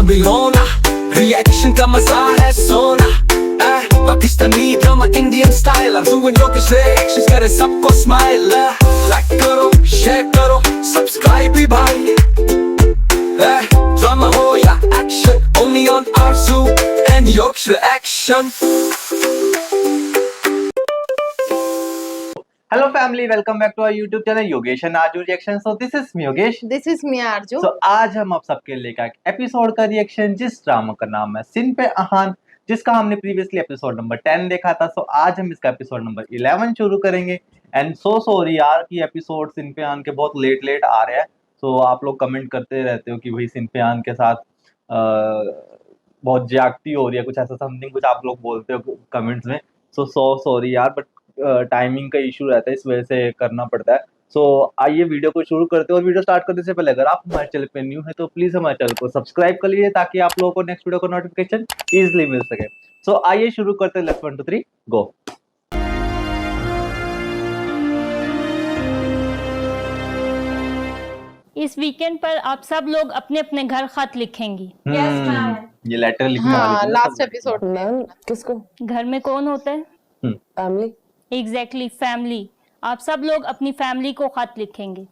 कभी रोना, रिएक्शन का मजा है सोना। Pakistani drama Indian style, I'm doing your reactions करे सबको स्माइल। लाइक करो, शेयर करो, सब्सक्राइब भी भाई। ड्रामा हो या action, only on Arzu and Yorkshire Action। Hello family, welcome back to our YouTube channel Yogesh and Arju Reaction। So this is me Yogesh। This is me Arju। So आज हम आप सबके लेकर एक एपिसोड का reaction जिस drama का नाम है सिन पे अहान, जिसका हमने प्रीवियसली एपिसोड नंबर 10 देखा था। So आज हम इसका एपिसोड नंबर 11 शुरू करेंगे। एंड सो सॉरी यार कि एपिसोड सिन पे अहान के बहुत लेट आ रहे हैं। So आप लोग कमेंट करते रहते हो कि भाई सिन पे अहान के साथ बहुत ज्यादती हो रही है, कुछ ऐसा समथिंग कुछ आप लोग बोलते हो कमेंट्स में। सो सॉरी यार, बट टाइमिंग का इशू रहता है, इस वजह से करना पड़ता है। सो आइए वीडियो को शुरू करते हैं। और वीडियो स्टार्ट करने से पहले अगर आप हमारे चैनल पे न्यू है तो प्लीज हमारे चैनल को सब्सक्राइब कर लीजिए ताकि आप लोगों को नेक्स्ट वीडियो का नोटिफिकेशन इजीली मिल सके। सो आइए शुरू करते हैं। लेट्स 1 2 3 गो। इस वीकेंड पर आप सब लोग अपने अपने घर खत लिखेंगी। ये लेटर लिखने हाँ, वाली थी ना लास्ट सब। एपिसोड मैम किसको? घर में कौन होता है? फैमिली। Exactly family. आप सब लोग अपनी फैमिली को खत लिखेंगे।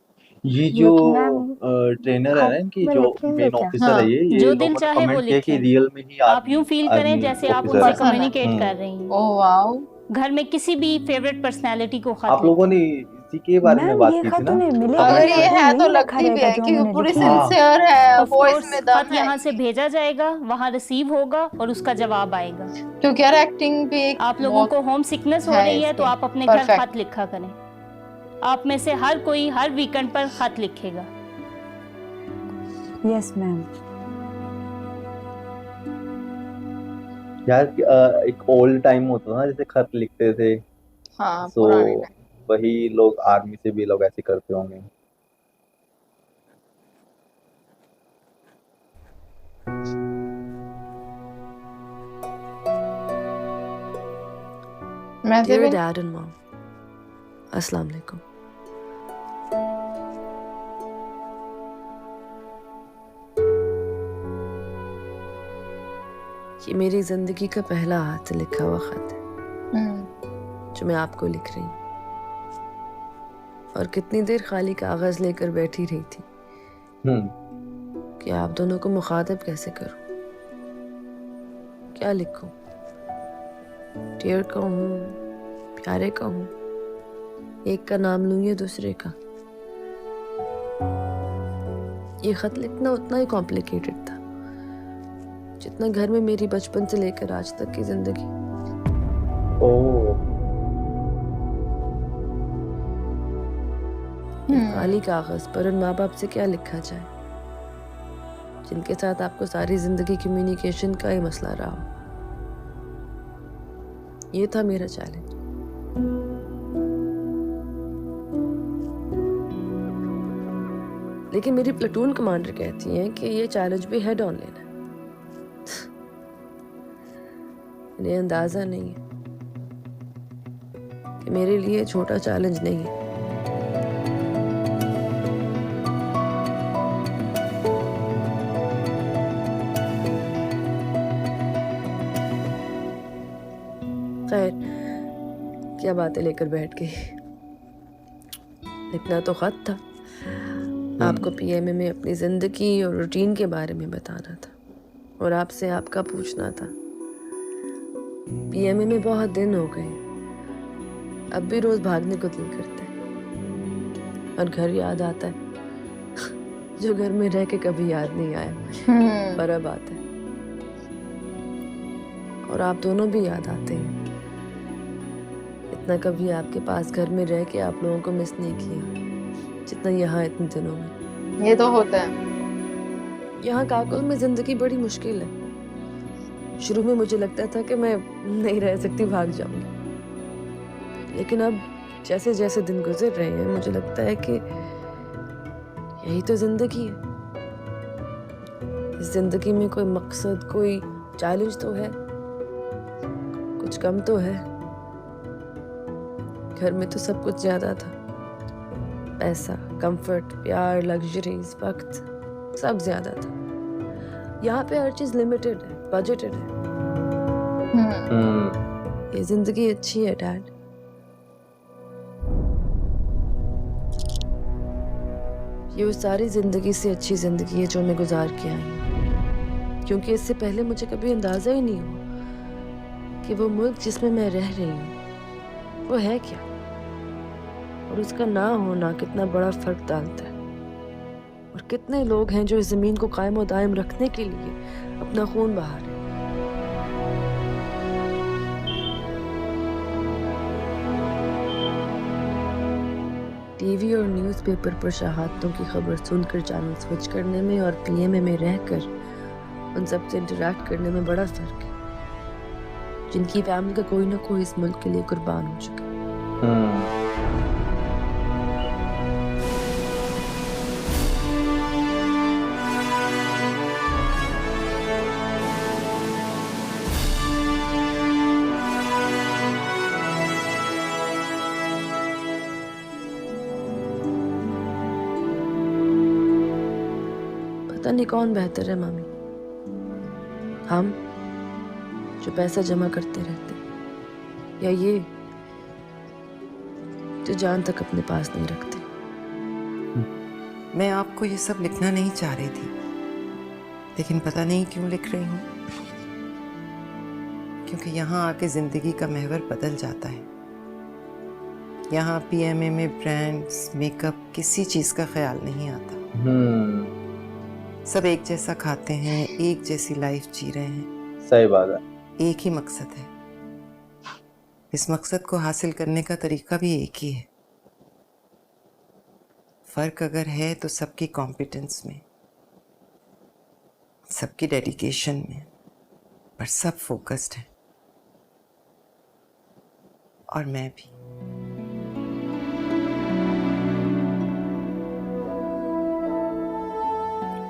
ये जो ट्रेनर है ना, इनकी जो मेन ऑफिसर है, ये जो लोगों दिल ने चाहे वो कमेंट किया कि लिखें। रियल में ही आप यूं फील करें जैसे आप ऑफिसर उनसे है। कम्युनिकेट कर रही हैं। Oh wow. घर में किसी भी फेवरेट पर्सनैलिटी को खत आप लोगों ने इसी के बारे में बात की थी ना। अगर ये है तो लगती भी है कि पूरी सिंसियर है, वॉइस में दम खत है। यहाँ से भेजा जाएगा, वहाँ रिसीव होगा और उसका जवाब आएगा। क्योंकि यार एक्टिंग भी आप लोगों को होम सिकनेस हो है रही है तो इसमें। आप अपने घर Perfect। खत लिखा करें। आप में से हर कोई हर वीकेंड पर खत लिखेगा। Yes ma'am. यार एक ओल्ड टाइम होता था ना, जैसे खत लिखते थे। हाँ, सो पुराने टाइम। वही लोग आर्मी से भी लोग ऐसे करते होंगे। मैं Dear भी Dad and Mom, अस्सलाम वालेकुम। ये मेरी जिंदगी का पहला हाथ से लिखा हुआ खत है जो मैं आपको लिख रही हूँ। और कितनी देर खाली कागज लेकर बैठी रही थी कि आप दोनों को मुखातिब कैसे करूं, क्या लिखूं। डियर का हूँ, प्यारे का हूँ, एक का नाम लूं या दूसरे का। ये खत लिखना उतना ही कॉम्प्लिकेटेड था जितना घर में मेरी बचपन से लेकर आज तक की जिंदगी। खाली कागज पर उन माँ बाप से क्या लिखा जाए जिनके साथ आपको सारी जिंदगी कम्युनिकेशन का ही मसला रहा हो। ये था मेरा चैलेंज। लेकिन मेरी प्लेटून कमांडर कहती हैं कि ये चैलेंज भी हेड ऑन लेना है। इन्हें अंदाजा नहीं है कि मेरे लिए छोटा चैलेंज नहीं है। खैर, क्या बातें लेकर बैठ गई। लिखना तो खत था, आपको पीएमए में अपनी जिंदगी और रूटीन के बारे में बताना था और आपसे आपका पूछना था। पीएमए में बहुत दिन हो गए, अब भी रोज भागने को दिल करता है और घर याद आता है जो घर में रह के कभी याद नहीं आया, पर अब आता है। और आप दोनों भी याद आते हैं। इतना कभी आपके पास घर में रह के आप लोगों को मिस नहीं किया जितना यहाँ इतने दिनों में। ये तो होता है। यहाँ काकुल में जिंदगी बड़ी मुश्किल है। शुरू में मुझे लगता था कि मैं नहीं रह सकती, भाग जाऊंगी। लेकिन अब जैसे जैसे दिन गुजर रहे हैं मुझे लगता है कि यही तो जिंदगी है। इस जिंदगी में कोई मकसद, कोई चैलेंज तो है, कुछ कम तो है। घर में तो सब कुछ ज्यादा था, पैसा, कंफर्ट, प्यार, लग्जरीज, वक्त, सब ज्यादा था। यहाँ पे हर चीज लिमिटेड है, बजटेड है। ये जिंदगी अच्छी है डैड। ये उस सारी जिंदगी से अच्छी जिंदगी है जो मैं गुजार के आई हूँ, क्योंकि इससे पहले मुझे कभी अंदाजा ही नहीं हुआ कि वो मुल्क जिसमें मैं रह रही हूँ वो है क्या, और उसका ना होना कितना बड़ा फर्क डालता है। और कितने लोग हैं जो इस जमीन को कायम और दायम रखने के लिए अपना खून बहा रहे हैं। टीवी और न्यूज़पेपर पर शहादतों की खबर सुनकर चैनल स्विच करने में और पीएमए में रहकर उन सबसे इंटरैक्ट करने में बड़ा फर्क है, जिनकी फैमिली का कोई ना कोई इस मुल्क के लिए कुर्बान हो चुका है। पता नहीं कौन बेहतर है मामी, हम जो पैसा जमा करते रहते हैं, या ये जो जान तक अपने पास नहीं रखते। मैं आपको ये सब लिखना नहीं चाह रही थी, लेकिन पता नहीं क्यों लिख रही हूँ, क्योंकि यहाँ आके जिंदगी का महवर बदल जाता है। यहाँ पीएमए में ब्रांड्स, मेकअप, किसी चीज का ख्याल नहीं आता। सब एक जैसा खाते हैं, एक जैसी लाइफ जी रहे हैं। सही बात है। एक ही मकसद है, इस मकसद को हासिल करने का तरीका भी एक ही है। फर्क अगर है तो सबकी कॉम्पिटेंस में, सबकी डेडिकेशन में, पर सब फोकस्ड है, और मैं भी।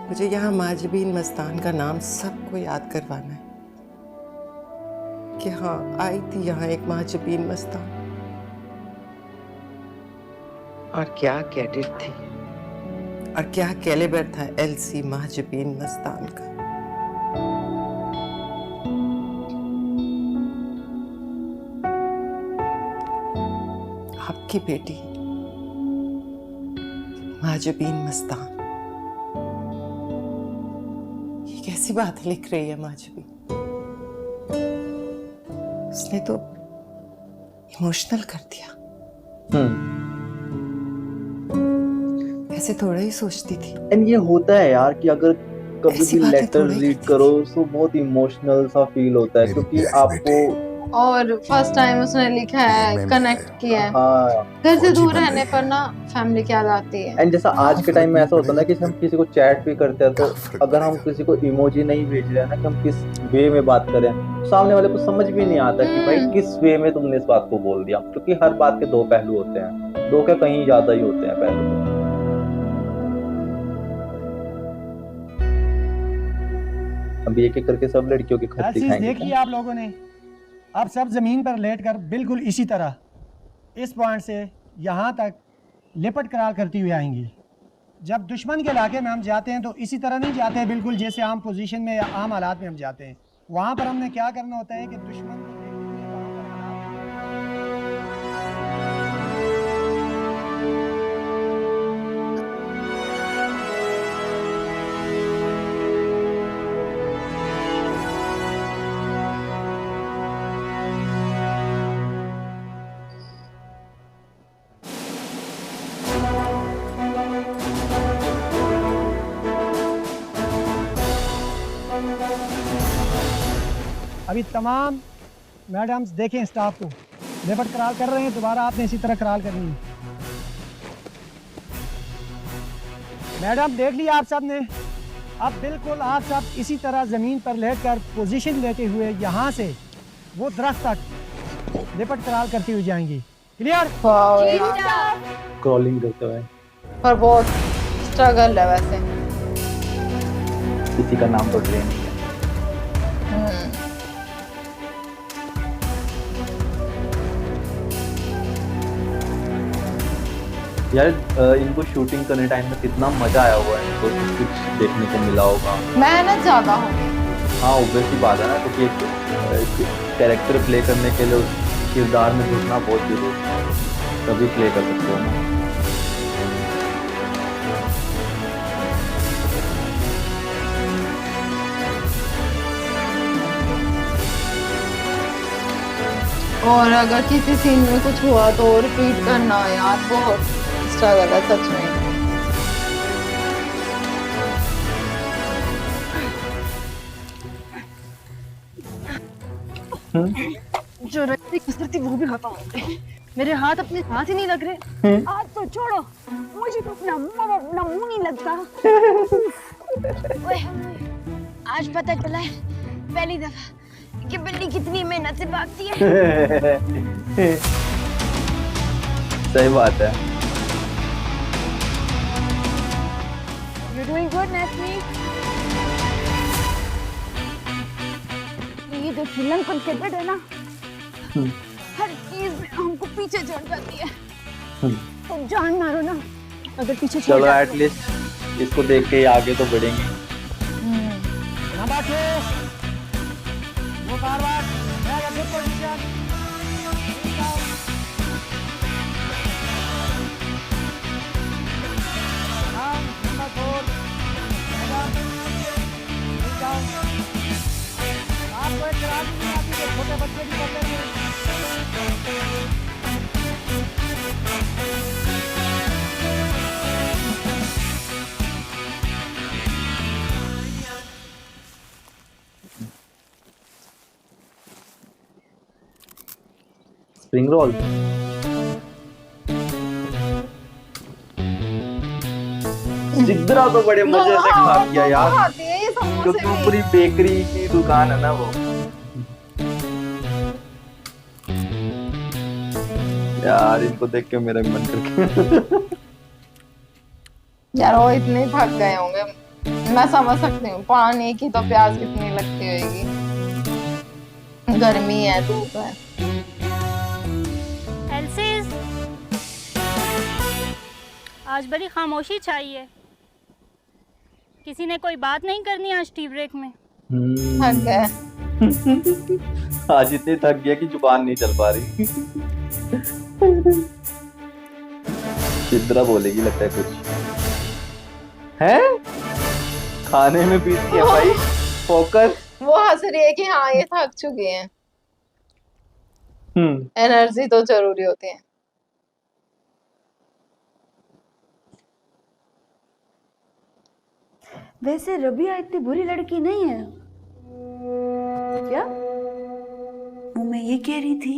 मुझे यहाँ माजबीन मस्तान का नाम सबको याद करवाना है कि हाँ, आई थी यहाँ एक माजबीन मस्तान, और क्या कैडेट थी, और क्या कैलिबर था एलसी माजबीन मस्तान का। आपकी बेटी माजबीन मस्तान, कैसी बात लिख रही है माजबी। उसने तो इमोशनल कर दिया। ऐसे थोड़ा ही सोचती थी। एंड ये होता है यार कि अगर कभी ऐसी भी बातें लेटर थोड़ा ही रीड करती करो तो बहुत इमोशनल सा फील होता है, मेरी क्योंकि प्यारी आपको और फर्स्ट टाइम उसने लिखा है, मैं कनेक्ट किया है। हाँ। घर से फौजी दूर बन रहने रही पर है। ना फैमिली की याद आती है। एंड जैसा आज के टाइम में ऐसा होता है ना कि हम किसी को चैट भी करते हैं, तो क्या फर्क अगर हम पड़ेगा? किसी को इमोजी नहीं भेज रहे हैं ना कि हम किस वे में बात करें, सामने वाले को समझ भी नहीं आता कि भाई किस वे में तुमने इस बात को बोल दिया, क्योंकि हर बात के दो पहलू होते हैं, दो क्या कहीं ज्यादा ही होते हैं पहलू। अभी एक एक करके सब लड़कियों के खत हर चीज दिखाएंगे। देख लिया आप लोगों ने। अब सब जमीन पर लेटकर बिल्कुल इसी तरह इस पॉइंट से यहाँ तक लिपट करार करती हुई आएंगी। जब दुश्मन के इलाके में हम जाते हैं तो इसी तरह नहीं जाते हैं बिल्कुल जैसे आम पोजीशन में या आम हालात में हम जाते हैं। वहाँ पर हमने क्या करना होता है कि दुश्मन को देखते हुए वहाँ पर हालात अभी तमाम मैडम्स देखें स्टाफ को लेपट करार कर रहे हैं, दोबारा आपने इसी तरह करार करनी है। मैडम देख लिया आप सब ने। अब बिल्कुल आप सब इसी तरह ज़मीन पर लेटकर पोजीशन लेते हुए यहाँ से वो दरख्त तक लेपट करार करती हुई जाएंगी। क्लियर? क्रॉलिंग करते हुए। पर बहुत स्ट्रगल है वैसे। किसी का नाम तो ट्रेन है। यार इनको शूटिंग करने टाइम में कितना मजा आया हुआ है, इनको सब कुछ देखने को मिला होगा। मेहनत ज्यादा हो। हाँ ऑब्वियसली बात है ना, क्योंकि एक कैरेक्टर प्ले करने के लिए उस किरदार में घुसना बहुत जरूरी है, तभी प्ले कर सकते हो ना। और अगर किसी सीन में कुछ हुआ तो रिपीट करना यार बहुत स्ट्रगल है सच में। जो रखती कसर थी वो भी खत्म हो गई। मेरे हाथ अपने हाथ ही नहीं लग रहे। आज तो छोड़ो, मुझे तो अपना मुंह नहीं लगता। ओए, आज पता चला है पहली दफा कि बिल्ली कितनी मेहनत से भागती है। सही बात है। You're doing good, Nesmi. ये जो श्रीलंकन क्रिकेट है ना, हर चीज में हमको पीछे छोड़ जाती है। तो जान मारो ना, अगर पीछे छोड़ चलो जाती एटलीस्ट इसको देख के आगे तो बढ़ेंगे। यहाँ बैठो, वो बार-बार बैग अपनी पोजीशन। हाँ, नंबर 4, आपको एक खराबी नहीं आती तो छोटे बच्चे भी कर लेंगे। स्प्रिंग रोल जिद्रा तो बड़े मजे से खा गया यार, आती है ये समोसे क्योंकि वो भी। पूरी बेकरी की दुकान है ना वो। यार इनको देख के मेरा मन करके यार वो इतने थक गए होंगे, मैं समझ सकती हूँ। पानी की तो प्यास कितनी लगती होगी, गर्मी है धूप है। एल्सिस, आज बड़ी खामोशी चाहिए। किसी ने कोई बात नहीं करनी आज टी ब्रेक में? थक गए। आज इतनी थक गया कि जुबान नहीं चल पा रही। चिद्रा बोलेगी लगता है कुछ है, खाने में बिजी है भाई, फोकस। वो हंस रही है कि हाँ ये थक चुके हैं। एनर्जी तो जरूरी होती है। वैसे रबिया इतनी बुरी लड़की नहीं है। क्या? वो मैं ये कह रही थी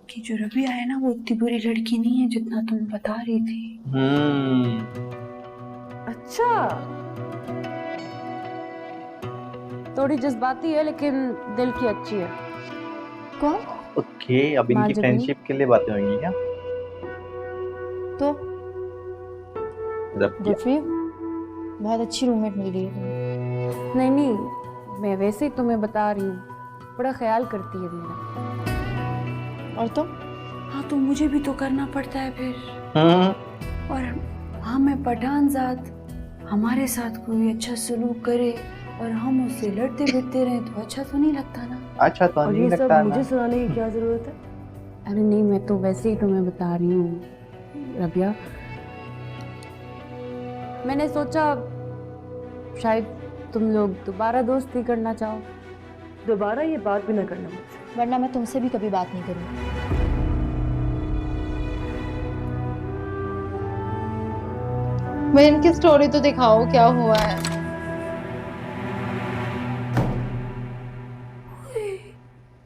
कि जो रबिया है ना वो इतनी बुरी लड़की नहीं है जितना तुम बता रही थी। अच्छा, थोड़ी जज्बाती है लेकिन दिल की अच्छी है। कौन? ओके, अब इनकी माजरी। फ्रेंडशिप के लिए बातें होंगी क्या? तो रबिया। रफी बहुत अच्छी रूममेट मिल रही है। नहीं नहीं, मैं वैसे ही तुम्हें बता रही हूँ, बड़ा ख्याल करती है मेरा। और तुम? हाँ तो मुझे भी तो करना पड़ता है फिर। और हाँ मैं पठानजाद, हमारे साथ कोई अच्छा सलूक करे और हम उससे लड़ते भिड़ते रहे तो अच्छा तो नहीं लगता ना। अच्छा तो और नहीं ये सब लगता मुझे ना। सुनाने की क्या जरूरत है? अरे नहीं, मैं तो वैसे ही तुम्हें बता रही हूँ रबिया। मैंने सोचा शायद तुम लोग दोबारा दोस्ती करना चाहो। दोबारा ये बात भी ना करना मुझसे, वरना मैं तुमसे भी कभी बात नहीं करूँगी। भाई इनकी स्टोरी तो दिखाओ क्या हुआ है।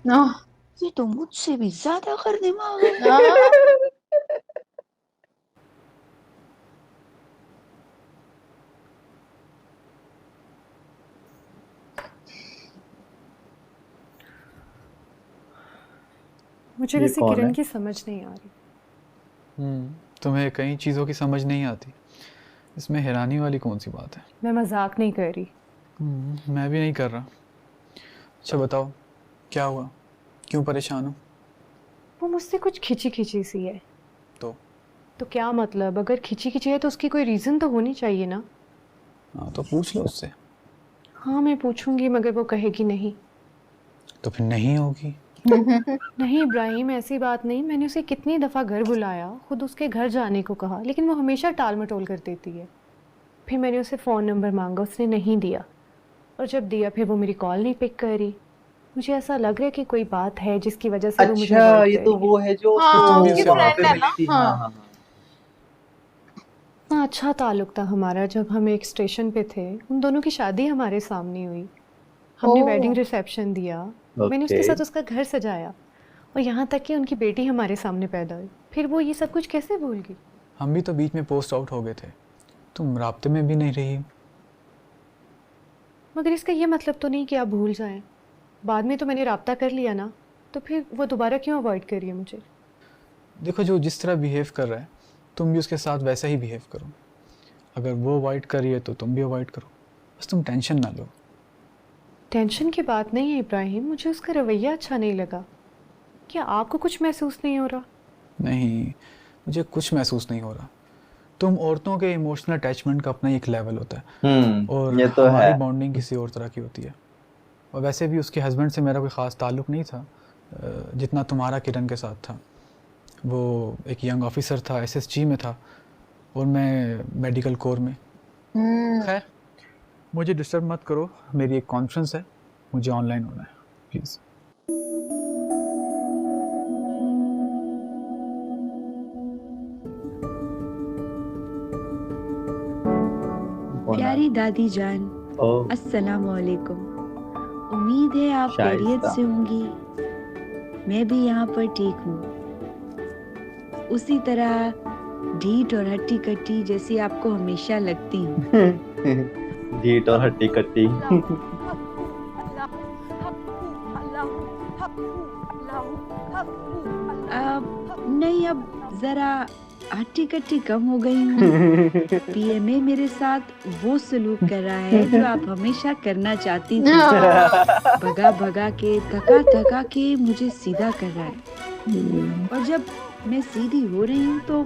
आह, ये तो मुझसे भी ज्यादा कर दिमाग है। आह, मुझे ये किसी कौन किरण है? की समझ नहीं आ रही। तुम्हें कई चीज़ों की समझ नहीं आती, इसमें हैरानी वाली कौन सी बात है? मैं मजाक नहीं कर रही। मैं भी नहीं कर रहा। अच्छा बताओ, क्या हुआ, क्यों परेशान हो? वो मुझसे कुछ खिंची खिंची सी है। तो तो क्या मतलब, अगर खिंची खिंची है तो उसकी कोई रीज़न तो होनी चाहिए ना। हाँ तो पूछ लो उससे। हाँ मैं पूछूंगी, मगर वो कहेगी नहीं। तो फिर नहीं होगी। नहीं इब्राहिम, ऐसी बात नहीं। मैंने उसे कितनी दफ़ा घर बुलाया, खुद उसके घर जाने को कहा, लेकिन वो हमेशा टाल मटोल कर देती है। फिर मैंने उसे फ़ोन नंबर मांगा, उसने नहीं दिया, और जब दिया फिर वो मेरी कॉल नहीं पिक करी। मुझे ऐसा लग रहा है कि कोई बात है जिसकी वजह से वो मुझे अच्छा, अवॉइड ये कर तो रही है। वो है जो हाँ, तुम भी उसकी उससे वहाँ बात पे फ्रेंड है मिली ना। थी। हाँ हाँ हाँ हाँ। इतना अच्छा ताल्लुक था हमारा। जब हम एक स्टेशन पे थे, उन दोनों की शादी हमारे सामने हुई। हमने ओह। वेडिंग रिसेप्शन दिया, मैंने उसके ओके। साथ उसका घर सजाया, और यहाँ तक कि उनकी बेटी हमारे सामने पैदा हुई। फिर वो ये सब कुछ कैसे भूल गई? हम भी तो बीच में पोस्ट आउट हो गए थे, तुम राब्ते में भी नहीं रही। मगर इसका ये मतलब तो नहीं कि आप भूल जाएं। बाद में तो मैंने राब्ता कर लिया ना, तो फिर वो दोबारा क्यों अवॉइड कर रही है मुझे? देखो, जो जिस तरह बिहेव कर रहा है तुम भी उसके साथ वैसा ही बिहेव करो। अगर वो अवॉइड कर रही है तो तुम भी अवॉइड करो, बस तुम टेंशन ना लो। टेंशन की बात नहीं है इब्राहिम, मुझे उसका रवैया अच्छा नहीं लगा। क्या आपको कुछ महसूस नहीं हो रहा? नहीं, मुझे कुछ महसूस नहीं हो रहा। तुम औरतों के इमोशनल अटैचमेंट का अपना एक लेवल होता है, और ये तो हमारी है। बॉन्डिंग किसी और तरह की होती है। और वैसे भी उसके हस्बैंड से मेरा कोई ख़ास ताल्लुक़ नहीं था, जितना तुम्हारा किरण के साथ था। वो एक यंग ऑफिसर था, एसएसजी में था, और मैं मेडिकल कोर में। खैर, मुझे डिस्टर्ब मत करो, मेरी एक कॉन्फ्रेंस है, मुझे ऑनलाइन होना है, प्लीज़। प्यारी दादी जान, ओह, अस्सलाम वालेकुम। उम्मीद है आप खैरियत शाइस्ता। से होंगी। मैं भी यहाँ पर ठीक हूँ, उसी तरह ढीठ और हट्टी कट्टी जैसी आपको हमेशा लगती हूँ। ढीठ और हट्टी कट्टी। नहीं, अब जरा हट्टी कट्टी कम हो गई हूँ। पीएमए मेरे साथ वो सलूक कर रहा है जो आप हमेशा करना चाहती थी। भगा भगा के, थका थका के मुझे सीधा कर रहा है, और जब मैं सीधी हो रही हूँ तो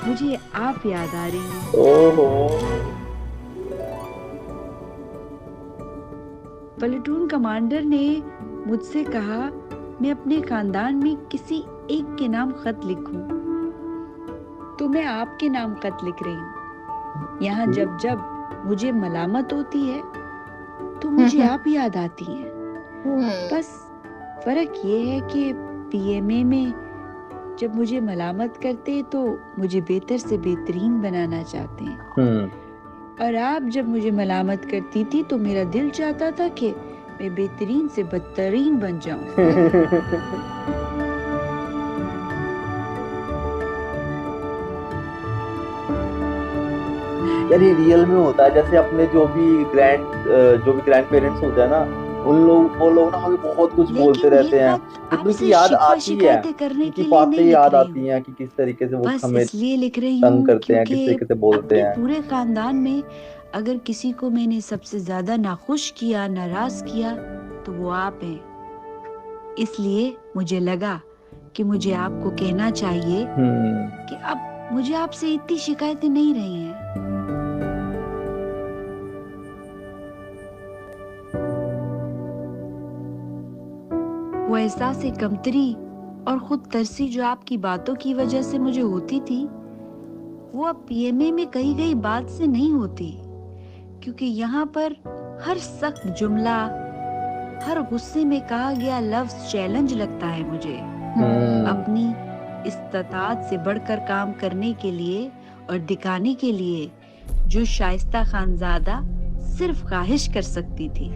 मुझे आप याद आ रही हैं। ओहो। प्लेटून कमांडर ने मुझसे कहा मैं अपने खानदान में किसी एक के नाम खत लिखूं, तो मैं आपके नाम खत लिख रही हूँ। यहाँ जब जब मुझे मलामत होती है तो मुझे आप याद आती हैं। बस फर्क ये है कि पीएमए में जब मुझे मलामत करते तो मुझे बेहतर से बेहतरीन बनाना चाहते हैं, और आप जब मुझे मलामत करती थी तो मेरा दिल चाहता था कि मैं बेहतरीन से बदतरीन बन जाऊं। यार ये रियल में होता है, जैसे अपने जो भी ग्रैंड पेरेंट्स होते हैं ना, वो लोग ना हमें बहुत कुछ बोलते रहते हैं, लेकिन उनकी याद आती है, उनकी बातें याद आती हैं कि किस तरीके से वो बस हमें इसलिए लिख रही तंग हूँ करते हैं, किस क्योंकि तरीके से बोलते अपने हैं। पूरे खानदान में अगर किसी को मैंने सबसे ज्यादा नाखुश किया, नाराज किया, तो वो आप हैं। इसलिए मुझे लगा कि मुझे आपको कहना चाहिए कि अब मुझे आपसे इतनी शिकायतें नहीं रही हैं। वो एहसास कमतरी और खुद तरसी जो आपकी बातों की वजह से मुझे होती थी, वो अब पीएमए में कही गई बात से नहीं होती, क्योंकि यहाँ पर हर सख्त जुमला, हर गुस्से में कहा गया लफ्ज चैलेंज लगता है मुझे। अपनी इस्तात से बढ़कर काम करने के लिए और दिखाने के लिए जो शाइस्ता खानजादा सिर्फ ख्वाहिश कर सकती थी।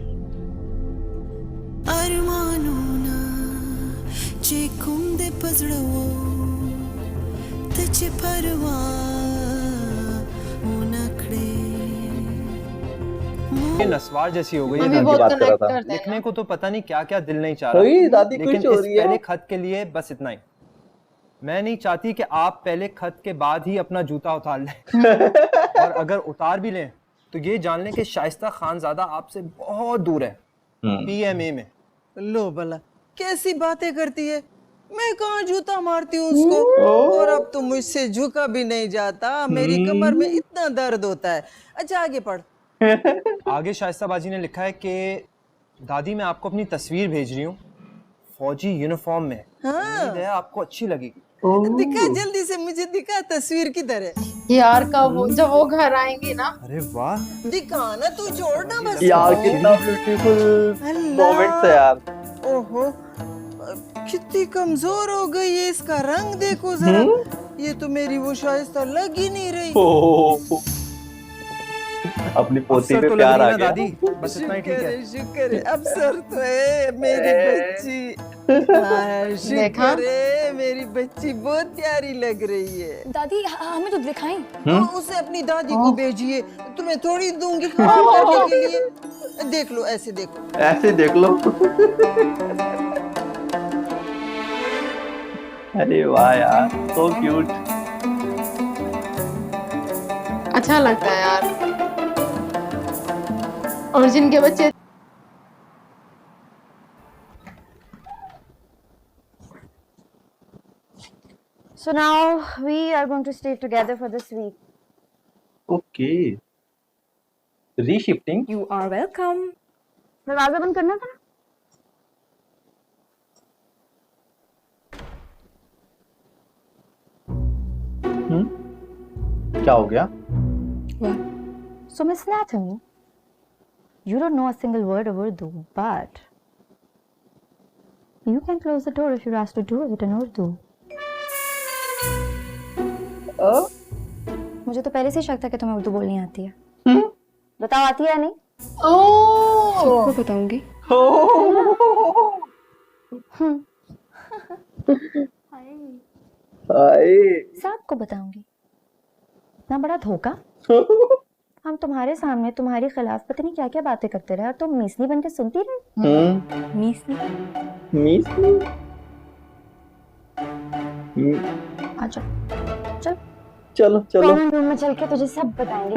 नस्वार जैसी हो गई हम है भी दादी। बहुत बात कर रहा कनेक्ट था। करते हैं लिखने ना। को तो पता नहीं क्या क्या दिल नहीं चाह रहा, वही दादी लेकिन कुछ हो इस रही है। पहले खत के लिए बस इतना ही। मैं नहीं चाहती कि आप पहले खत के बाद ही अपना जूता उतार लें, और अगर उतार भी लें तो ये जान लें कि शाइस्ता खानजादा आपसे बहुत दूर है, पीएमए में। लो भला कैसी बातें करती है, मैं कहाँ जूता मारती हूँ उसको। और अब तो मुझसे झुका भी नहीं जाता, मेरी कमर में इतना दर्द होता है। अच्छा आगे पढ़। आगे शाइस्ता बाजी ने लिखा है कि दादी मैं आपको अपनी तस्वीर भेज रही हूँ, फौजी यूनिफॉर्म में। उम्मीद है आपको अच्छी लगेगी। दिखा जल्दी से, मुझे दिखा तस्वीर किधर है। यार कब जब वो घर आएंगी ना। अरे वाह, दिखा ना, तू छोड़ ना बस। यार कितना ब्यूटीफुल मोमेंट्स है यार। ओहो कितनी कमजोर हो गई है, इसका रंग देखो जरा। ये तो मेरी वो शाइस्ता लग ही नहीं रही। अपनी पोती अफसर पे तो लग प्यार रही आ ना गया। दादी, बस इतना ही ठीक है। शुक्र है, अफसर तो है मेरी बच्ची। हाँ, शुक्र है, मेरी बच्ची बहुत प्यारी लग रही है। दादी हमें तो दिखाएं। उसे अपनी दादी को भेजिए, तुम्हें थोड़ी दूंगी काम करने के लिए। देख लो, ऐसे देखो, ऐसे देख लो। अरे वाह यार, सो क्यूट। अच्छा लगता है यार। और जिनके बच्चे So now we are going to stay together for this week. Okay, reshifting. You are welcome. दरवाजा बंद करना था। क्या हो गया? So Miss Natalie, you don't know a single word of Urdu, but you can close the door if you're asked to do it in Urdu. मुझे तो पहले से ही शक था कि तुम्हें उर्दू बोलनी आती है। बताओ आती है या नहीं? सबको बताऊंगी। सबको बताऊंगी। इतना बड़ा धोखा। हम तुम्हारे सामने तुम्हारे खिलाफ पता नहीं क्या क्या बातें करते रहे और तुम मीसनी बन के सुनती रहे। मीसनी। अच्छा चल चलो चलो, कॉमन रूम में चल के तुझे सब बताएंगे।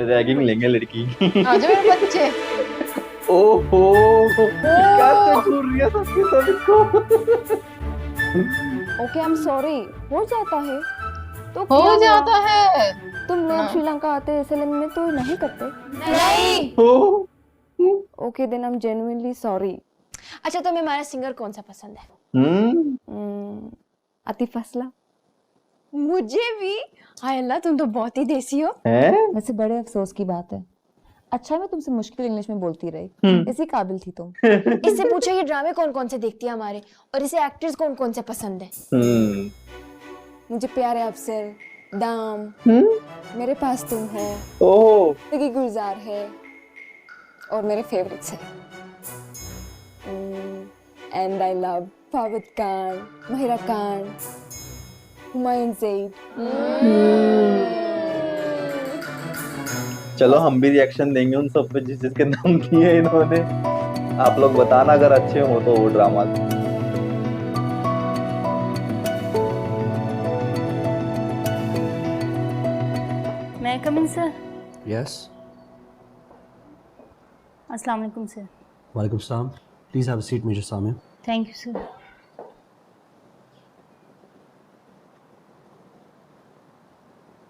रैगिंग लेंगे लड़की। आज मेरे बच्चे। ओहो, क्या तकूर रही है सबके सब इसको। Okay I am sorry. हो जाता है तो हो क्या जाता हुआ? है। तुम लोग श्रीलंका आते हैं इसलिए में तो नहीं करते। नहीं। Okay then I am genuinely sorry. अच्छा तुम्हें हमारा सिंगर कौन सा पसंद है? आतिफ असलम। मुझे भी। हाय अल्लाह तुम तो बहुत ही देसी हो। वैसे बड़े अफसोस की बात है। अच्छा मैं तुमसे मुश्किल इंग्लिश में बोलती रही, इसी काबिल थी तुम। इससे पूछो ये ड्रामे कौन कौन से देखती है हमारे, और इसे एक्टर्स कौन कौन से पसंद है। मुझे प्यारे अफसर, दाम, मेरे पास तुम है, जिंदगी गुलजार है, और मेरे फेवरेट्स है and I love Fawad Khan, Mahira Khan, Humayun Zaid. चलो हम भी रिएक्शन देंगे उन सब पे जिस जिसके नाम किए इन्होंने। आप लोग बताना अगर अच्छे हो तो वो ड्रामा। मैं कम इन सर? Yes. अस्सलाम वालेकुम सर। वालेकुम सलाम। Please have a seat, Major Samir. Thank you sir.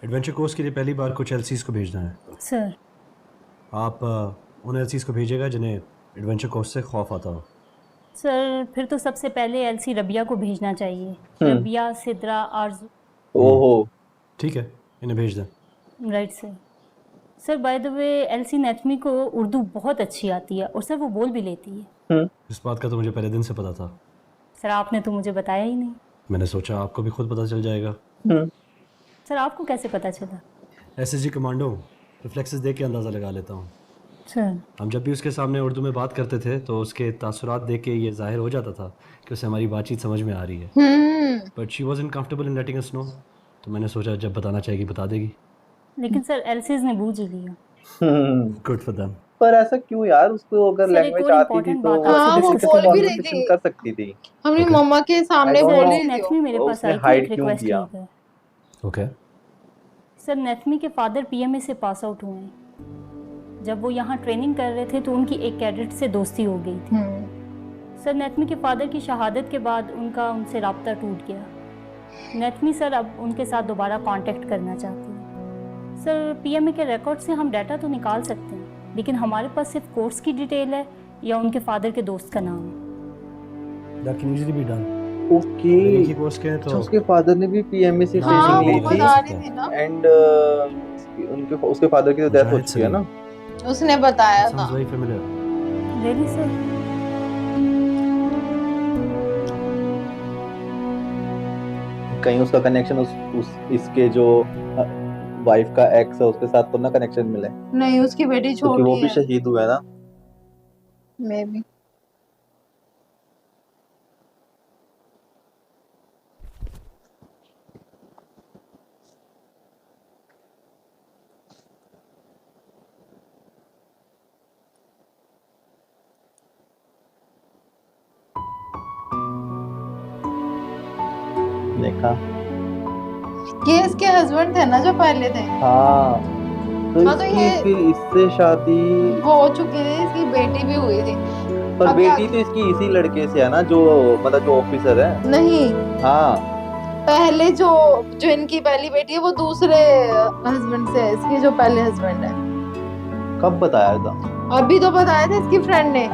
Adventure course के लिए पहली बार कुछ एलसीज को भेजना है। सर आप उन एलसीज को भेजिएगा जिन्हें एडवेंचर कोर्स से खौफ आता हो। सर फिर तो सबसे पहले एलसी रबिया को भेजना चाहिए। रबिया, सिद्रा, आरजू। ओहो ठीक है, इन्हें भेज दें। Right sir. Sir by the way एलसी नैथमी को उर्दू बहुत अच्छी आती है और सर वो बोल भी लेती है। इस बात का तो मुझे पहले दिन से पता था। सर आपने तो मुझे बताया ही नहीं। मैंने सोचा आपको भी खुद पता चल जाएगा। सर आपको कैसे पता चला? एसएसजी कमांडो, रिफ्लेक्सेस देख के अंदाज़ा लगा लेता हूँ। सर हम जब भी उसके सामने उर्दू में बात करते थे तो उसके तासुरात देख के ये जाहिर हो जाता था कि उसे हमारी बातचीत समझ में आ रही है। But she wasn't comfortable in letting us know, तो मैंने सोचा जब बताना चाहेगी बता देगी। लेकिन सर एलसीज ने बूझ ही लिया। Good for them. पर ऐसा क्यों यार, उसको अगर सर, एक लैंग्वेज और आती थी important तो बात हाँ, वो बोल भी रही conversation थी। कर सकती थी। अपनी मम्मा के सामने I don't बोल know। रही थी। नैथमी मेरे पास उसने आई थी hide एक क्यों रिक्वेस्ट किया? लेकर। ओके। सर नैथमी के फादर पीएमए से पास आउट हुए हैं। जब वो यहाँ ट्रेनिंग कर रहे थे तो उनकी एक कैडेट से दोस्ती हो गई थी। सर नेतमी के फादर की शहादत के बाद उनका उनसे राब्ता टूट गया। नेतमी सर अब उनके साथ दोबारा कांटेक्ट करना चाहती हैं। सर पीएमए के रिकॉर्ड से हम डाटा तो निकाल सकते हैं, लेकिन हमारे पास सिर्फ कोर्स की डिटेल है या उनके फादर के दोस्त का नाम है। That can easily be done. Okay, एक ही कोर्स के हैं तो उसके फादर ने भी पीएमए से हाँ, ट्रेनिंग ली वो थी बता रही थी ना। एंड उनके उसके फादर की तो डेथ हो चुकी है ना। उसने बताया था। sounds very familiar. Really sir? कहीं उसका कनेक्शन उस इसके जो वाइफ का एक्स है उसके साथ तो ना कनेक्शन मिले, नहीं, उसकी बेटी क्योंकि वो छोटी भी है। शहीद हुआ है ना। May be. देखा, ये इसके हस्बैंड थे ना जो पहले थे। हाँ तो हाँ, तो इसकी ये- फिर इससे शादी, वो हो चुकी थी, इसकी बेटी भी हुई थी। पर अभी बेटी तो इसकी इसी लड़के से है ना, जो मतलब जो ऑफिसर है। नहीं, हाँ पहले जो इनकी पहली बेटी है वो दूसरे हस्बैंड से है, इसके जो पहले हस्बैंड है। कब बताया था? अभी तो बताया था इसकी फ्रेंड ने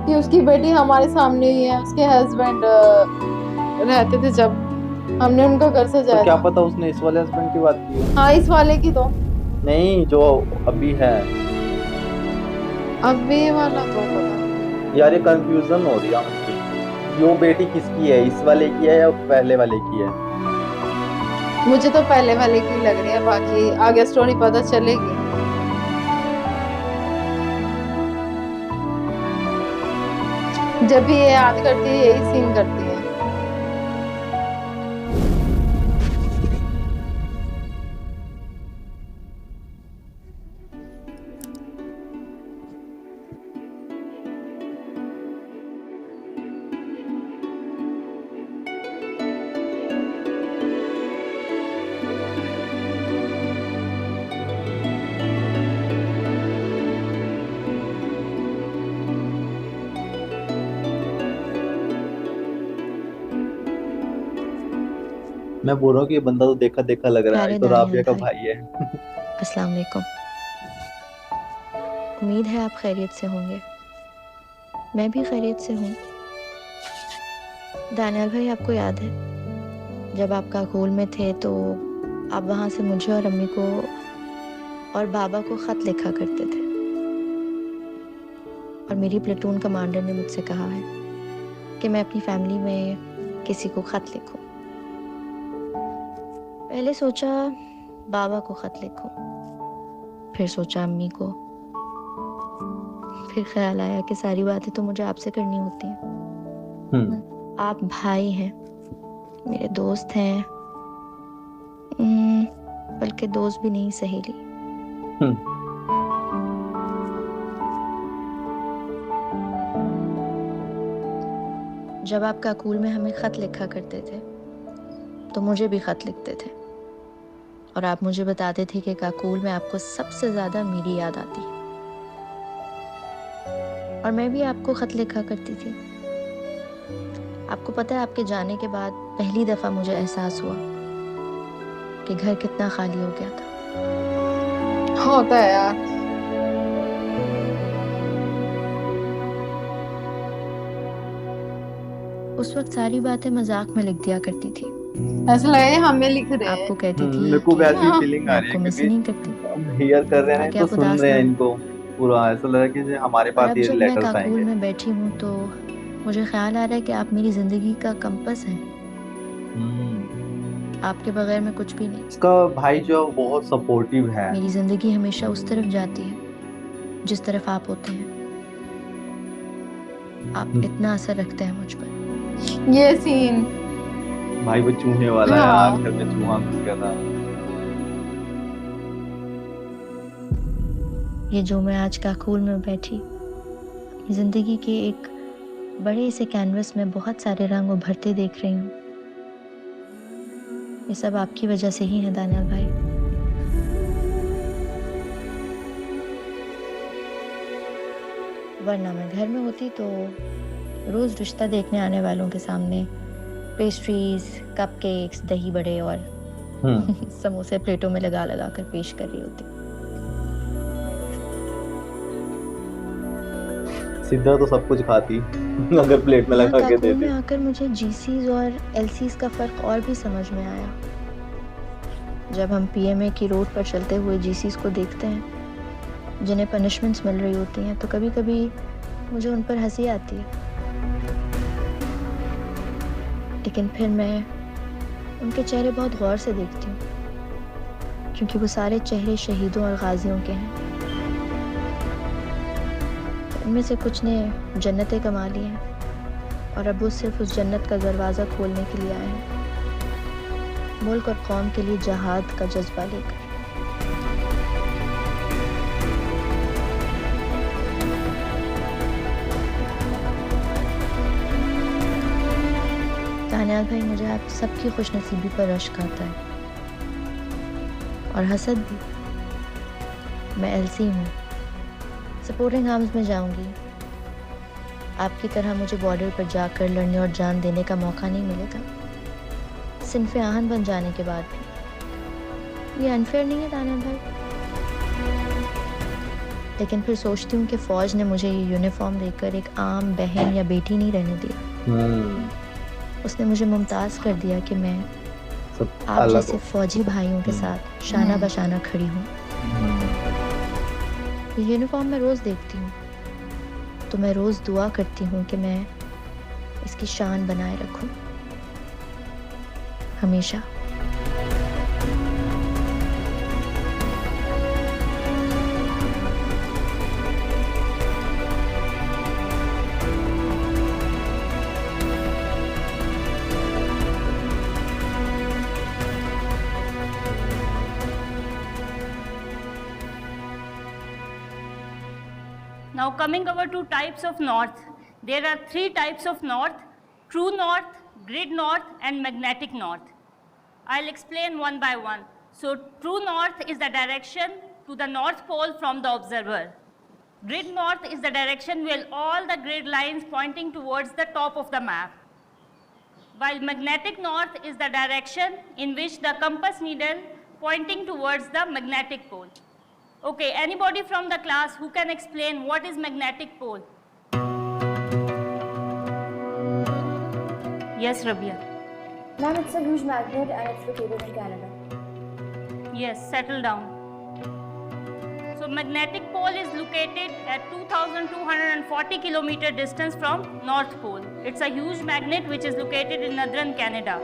कि उसकी बेटी हमारे सामने ही है। उसके हस्बैंड रहते थे जब हमने उनका घर तो सजाया क्या था। पता उसने इस वाले हस्बैंड की बात की हो। हाँ, इस वाले की तो नहीं, जो अभी है। अब ये वाला तो पता नहीं। यार ये कंफ्यूजन हो रही है मुझे, वो बेटी किसकी है, इस वाले की है या पहले वाले की है? मुझे तो पहले वाले की लग रही है, बाकी आगे स्टोरी पता चलेगी। जब भी ये याद करती है यही सीन करती है। मैं बोल रहा हूँ कि ये बंदा तो देखा देखा लग रहा है, ये तो राबिया का भाई है। अस्सलाम वालेकुम। उम्मीद है आप खैरियत से होंगे। मैं भी खैरियत से हूँ। दानियाल भाई, आपको याद है जब आप काकोल में थे तो आप वहाँ से मुझे और अम्मी को और बाबा को ख़त लिखा करते थे, और मेरी प्लेटून कमांडर ने मुझसे कहा है कि मैं अपनी फैमिली में किसी को ख़त लिखूं। पहले सोचा बाबा को ख़त लिखूं, फिर सोचा अम्मी को, फिर ख्याल आया कि सारी बातें तो मुझे आपसे करनी होती हैं। आप भाई हैं, मेरे दोस्त हैं, बल्कि दोस्त भी नहीं, सहेली। जब आप काकूल में हमें ख़त लिखा करते थे तो मुझे भी ख़त लिखते थे, और आप मुझे बताते थे कि काकूल में आपको सबसे ज़्यादा मेरी याद आती है, और मैं भी आपको ख़त लिखा करती थी। आपको पता है, आपके जाने के बाद पहली दफ़ा मुझे एहसास हुआ कि घर कितना खाली हो गया था। होता है यार। उस वक्त सारी बातें मजाक में लिख दिया करती थी। ऐसा लगे हमें लिख रहे हैं। आपको कहती थी मेरे को वैसी हाँ, फीलिंग आ रही आपको है मिस क्योंकि नहीं करती। हियर कर रहे हैं ताकि तो आप सुन उदास रहे हैं ना हो। इनको पूरा, ऐसा लग रहा है कि जैसे हमारे और पास अब ये जब मैं लेटर्स काकूल आएंगे। में बैठी हूँ तो मुझे ख्याल आ रहा है कि आप मेरी जिंदगी का कंपस हैं। आपके बगैर मैं कुछ भी नहीं। इसका भाई जो है बहुत सपोर्टिव है। मेरी जिंदगी हमेशा उस तरफ जाती है जिस तरफ आप होते हैं। आप इतना असर रखते हैं मुझ पर। ये सीन भाई वो चूहे वाला है हाँ। यार, घर में चूहा घुस गया था। ये जो मैं आज काकूल में बैठी अपनी जिंदगी के एक बड़े से कैनवस में बहुत सारे रंग उभरते देख रही हूँ, ये सब आपकी वजह से ही है दानियाल भाई। वरना मैं घर में होती तो रोज़ रिश्ता देखने आने वालों के सामने पेस्ट्रीज, कपकेक्स, दही बड़े और समोसे प्लेटों में लगा लगा कर पेश कर रही होती। सिद्धा तो सब कुछ खाती अगर प्लेट में लगा के देती। में आकर मुझे जीसीज और एलसीज का फर्क और भी समझ में आया। जब हम पीएमए की रोड पर चलते हुए जीसीज को देखते हैं जिन्हें पनिशमेंट्स मिल रही होती हैं, तो कभी कभी मुझे उन पर हंसी आती है, लेकिन फिर मैं उनके चेहरे बहुत गौर से देखती हूँ, क्योंकि वो सारे चेहरे शहीदों और गाजियों के हैं। उनमें से कुछ ने जन्नतें कमा ली हैं और अब वो सिर्फ उस जन्नत का दरवाज़ा खोलने के लिए आए हैं, मुल्क और कौम के लिए जहाद का जज्बा लेकर। कान्याल भाई, मुझे आप सबकी खुशनसीबी पर रश्क आता है और हसद भी। मैं एलसी हूँ, सपोर्टिंग आर्म्स में जाऊंगी। आपकी तरह मुझे बॉर्डर पर जाकर लड़ने और जान देने का मौका नहीं मिलेगा, सिन्फ़े आहन बन जाने के बाद भी। ये अनफेयर नहीं है कान्याल भाई? लेकिन फिर सोचती हूँ कि फ़ौज ने मुझे ये यूनिफॉर्म देकर एक आम बहन या बेटी नहीं रहने दिया। उसने मुझे मुमताज़ कर दिया कि मैं आप जैसे फौजी भाइयों के साथ शाना बशाना खड़ी हूँ। ये यूनिफॉर्म मैं रोज़ देखती हूँ तो मैं रोज़ दुआ करती हूँ कि मैं इसकी शान बनाए रखूँ हमेशा। Now coming over to types of north. There are 3 types of north: true north, grid north and magnetic north. I'll explain one by one. So true north is the direction to the North Pole from the observer. Grid north is the direction with all the grid lines pointing towards the top of the map. While magnetic north is the direction in which the compass needle pointing towards the magnetic pole. Okay, anybody from the class who can explain what is magnetic pole? Yes, Rabia. Ma'am, it's a huge magnet and it's located in Canada. Yes, settle down. So magnetic pole is located at 2,240 kilometer distance from North Pole. It's a huge magnet which is located in northern Canada.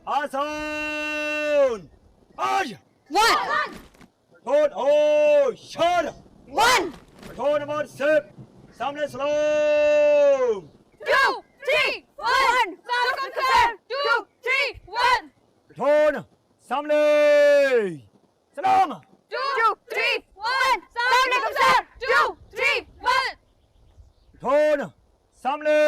Asan! Aj! One! Return, oh, shut! One! Return about sip! Samne slow! 2, 3, 1! Welcome, sir! 2, 3, 1! Return! Samne! Salam! 2, 3, 1! Welcome, sir! 2, 3, 1! Return! Samne!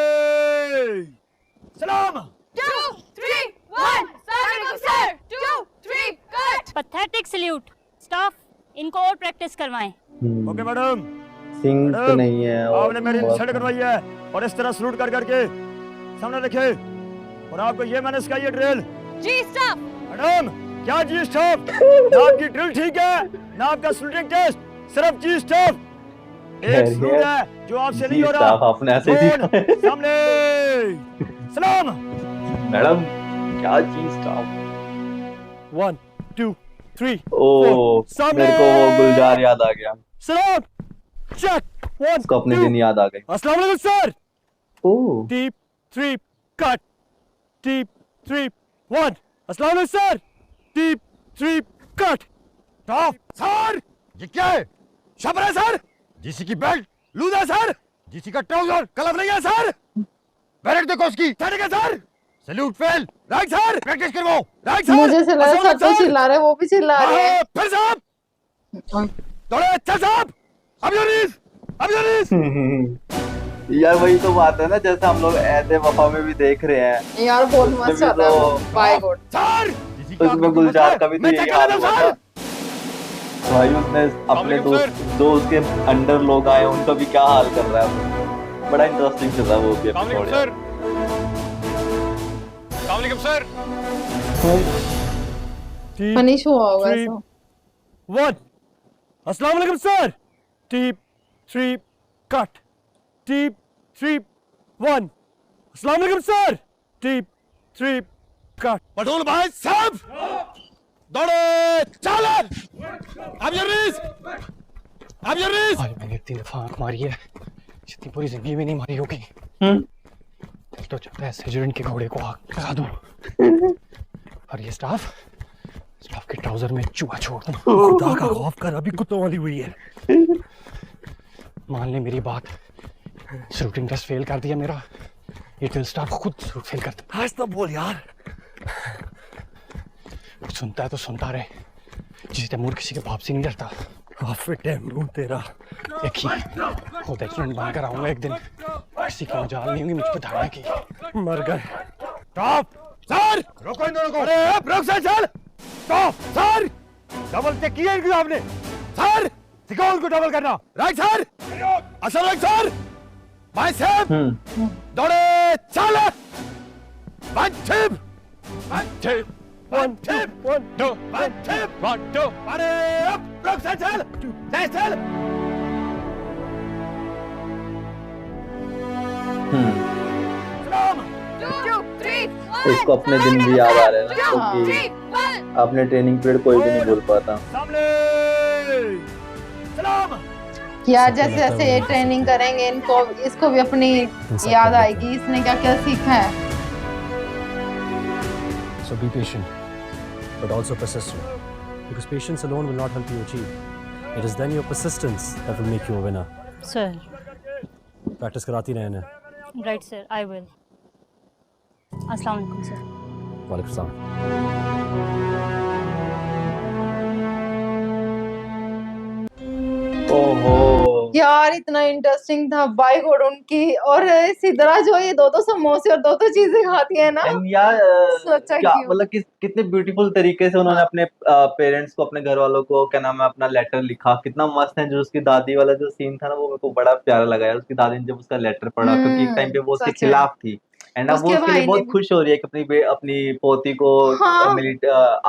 Salam! 2, 3, 1! Welcome, sir! 2, 3, cut! Pathetic salute. Staff, इनको और practice करवाएं। Okay madam. Sink नहीं है आपने मेरी insult करवाई है और इस तरह सलूट कर करके सामने रखे और आपको ये मैंने सिखाई है ड्रिल। जी स्टाफ। मैडम क्या जी स्टाफ? ना आपकी ड्रिल ठीक है ना आपका सलूटिंग टेस्ट, सिर्फ जी स्टाफ। एक सलूट है जो आपसे नहीं हो रहा। आपने ऐसे ही सामने सलाम। मैडम क्या चीज स्टाफ? 1 2 3 ओ मेरे को वो गुलजार याद आ गया। सलाम चेक 1 उसको अपने दिन याद आ गए। अस्सलाम वालेकुम सर। ओह डीप 3 कट डीप 3 1 अस्सलाम वालेकुम sir. Deep 3 cut top sir. ये क्या है? शबर है सर। जीसी की बेल्ट लूज है सर। जीसी का ट्राउजर कलर नहीं है सर। बैरक देखो उसकी ठीक है sir. Salute fail right sir. Practice करवाओ राइट सर। मुझे चिल्ला रहे, सबको चिल्ला रहे, वो भी चिल्ला रहे हैं। फिर साहब थोड़े अच्छा साहब अब यूनिस यार वही तो बात है ना, जैसे हम लोग ऐसे वफा में भी देख रहे हैं यार बहुत मस्त उसमें भी आता है तो- वो, बाय गॉड। उसमें गुलजार का भी तो यही हाल हुआ था भाई, उसने अपने दोस्त जो उसके अंडर लोग आए उनका भी क्या हाल कर रहा है। बड़ा इंटरेस्टिंग चल रहा है वो भी एपिसोड यार। फनी शो होगा Three, ऐसा। 1 अस्सलाम वालेकुम सर। टीप 3 कट। टीप 3 1 अस्सलाम वालेकुम सर। टीप 3 कट। पटोल भाई साहब दौड़े चालन। अब योर रीस आज मैंने इतनी दफा आंख मारी है जितनी पूरी जिंदगी में नहीं मारी होगी। तो चाहता है सेजरेंट के घोड़े को आग लगा दूं और ये स्टाफ के ट्राउजर में चूहा छोड़ दूं। खुदा का खौफ कर, अभी कुत्तों वाली हुई है। मान ले मेरी बात, शूटिंग टेस्ट फेल कर दिया मेरा, ये ड्रिल स्टाफ खुद फेल कर दे। आज तो बोल यार। सुनता है तो सुनता रहे, जिस तैमूर किसी के बाप से नहीं डरता। फिट है मुंह तेरा। देखिए खुद एक्सीडेंट बनकर आऊंगा एक दिन, किसी की मजाल नहीं होगी मुझ पर धारने की। मर गए। स्टॉप सर, रोको इन दोनों को। अरे रोक सर, चल स्टॉप सर। डबल चेक किया इनको आपने सर? सिखाओ उनको डबल करना। राइट सर, असल राइट सर। भाई साहब दौड़े चल। 1 2 1 2 1 2 1 2 1 2 1 2। अरे अब रोक सर, चल जय चल। इसको अपने दिन भी याद आ रहे हैं ना, क्योंकि अपने ट्रेनिंग पीरियड कोई भी नहीं भूल पाता। यार जैसे जैसे ये ट्रेनिंग करेंगे इनको, इसको भी अपनी याद आएगी इसने क्या क्या सीखा है। So be patient, but also persistent, because patience alone will not help you achieve. It is then your persistence that will make you a winner. Sir. Practice कराती रहना। Right sir, I will. अस्सलाम वालेकुम sir. वालेकुम सलाम। ओहो यार इतना interesting था बाई गॉड उनकी, और सिद्रा जो ये दो समोसे और दो चीजें खाती है ना। यार सोचा क्या क्यों? मतलब कितने ब्यूटीफुल तरीके से उन्होंने अपने पेरेंट्स को, अपने घर वालों को क्या नाम है अपना लेटर लिखा, कितना मस्त है। जो उसकी दादी वाला जो सीन था ना वो मेरे को बड़ा प्यारा लगा यार। उसकी दादी ने जब उसका लेटर पढ़ा, क्योंकि एक टाइम पे वो उसके सच है। खिलाफ थी, एंड अब वो उसके उसके लिए भाई बहुत ने खुश हो रही है कि अपनी पोती को हाँ।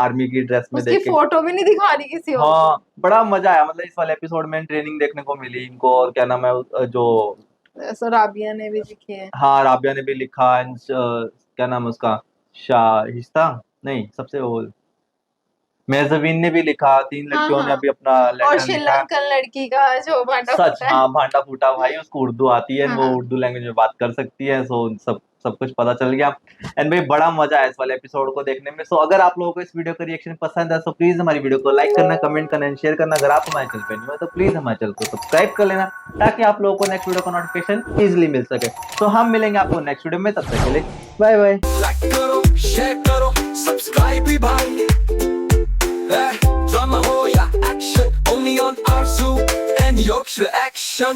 आर्मी की ड्रेस में उसकी देख के। फोटो भी नहीं दिखा रही किसी और हाँ बड़ा मजा आया, मतलब इस वाले एपिसोड में ट्रेनिंग देखने को मिली इनको। और क्या नाम है जो को। राबिया ने भी लिखी है। हाँ राबिया ने भी लिखा, एंड क्या नाम है उसका, शाहिस्ता नहीं, सबसे वो मेजबीन ने भी लिखा। 3 लड़कियों ने अभी अपना और लेटर लिखा। श्रीलंकन लड़की का जो भांडा सच फूटा है। हाँ, भांडा फूटा भाई, उसको उर्दू आती है, वो हाँ। उर्दू लैंग्वेज में बात कर सकती है। सो सब कुछ पता चल गया। एंड भाई बड़ा मजा आया इस वाले एपिसोड को देखने में। सो अगर आप लोगों को इस वीडियो का रिएक्शन पसंद है तो प्लीज हमारी वीडियो को लाइक करना, कमेंट करना एंड शेयर करना। अगर आप हमारे चैनल पे न्यू है तो प्लीज हमारे चैनल को सब्सक्राइब कर लेना, ताकि आप लोगों को नेक्स्ट वीडियो का नोटिफिकेशन इजीली मिल सके। तो हम मिलेंगे आपको नेक्स्ट वीडियो में, तब तक के लिए बाय बाय। लाइक करो, शेयर करो, सब्सक्राइब भी भाई। ड्रामा हो या action, only on Arzu and Yorkshire Action।